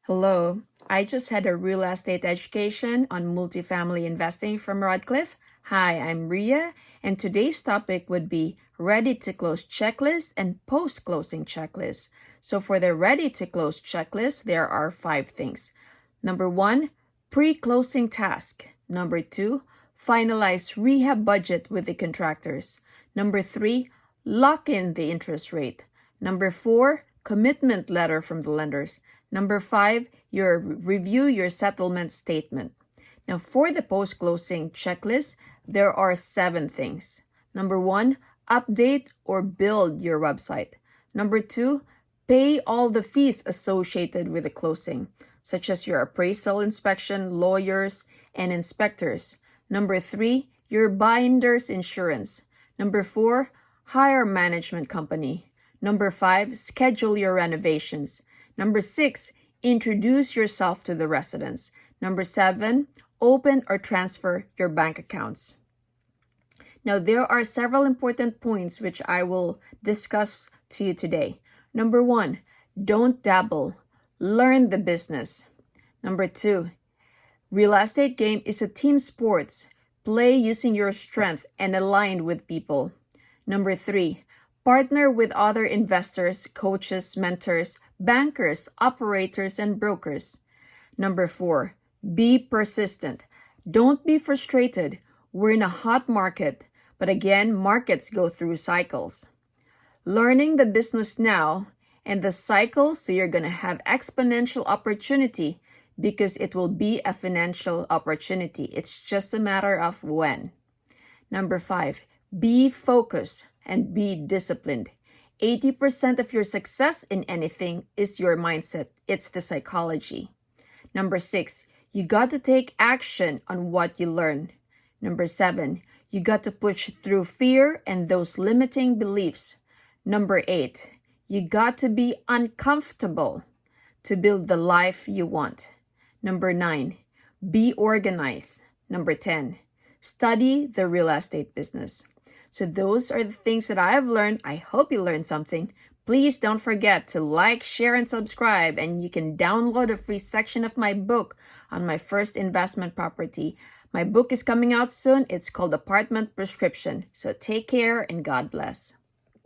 Hello, I just had a real estate education on multifamily investing from Radcliffe. Hi, I'm Ria, and today's topic would be ready to close checklist and post closing checklist. So, for the ready to close checklist, there are 5 things. Number 1, pre closing task. Number 2, finalize rehab budget with the contractors. Number 3, lock in the interest rate. Number 4, commitment letter from the lenders. Number 5, review your settlement statement. Now, for the post-closing checklist, there are 7 things. Number 1, update or build your website. Number 2, pay all the fees associated with the closing, such as your appraisal inspection, lawyers, and inspectors. Number 3, your binder's insurance. Number 4, hire management company. Number 5, schedule your renovations. Number 6, introduce yourself to the residents. Number 7, open or transfer your bank accounts. Now, there are several important points which I will discuss to you today. Number 1, don't dabble. Learn the business. Number 2, real estate game is a team sport. Play using your strength and aligned with people. Number 3, partner with other investors, coaches, mentors, bankers, operators, and brokers. Number 4, be persistent. Don't be frustrated. We're in a hot market, but again, markets go through cycles. Learning the business now and the cycle, so you're going to have exponential opportunity because it will be a financial opportunity. It's just a matter of when. Number 5, be focused and be disciplined. 80% of your success in anything is your mindset. It's the psychology. Number 6, you got to take action on what you learn. Number 7, you got to push through fear and those limiting beliefs. Number 8, you got to be uncomfortable to build the life you want. Number 9, be organized. Number 10, study the real estate business. So those are the things that I have learned. I hope you learned something. Please don't forget to like, share, and subscribe. And you can download a free section of my book on my first investment property. My book is coming out soon. It's called Apartment Prescription. So take care and God bless.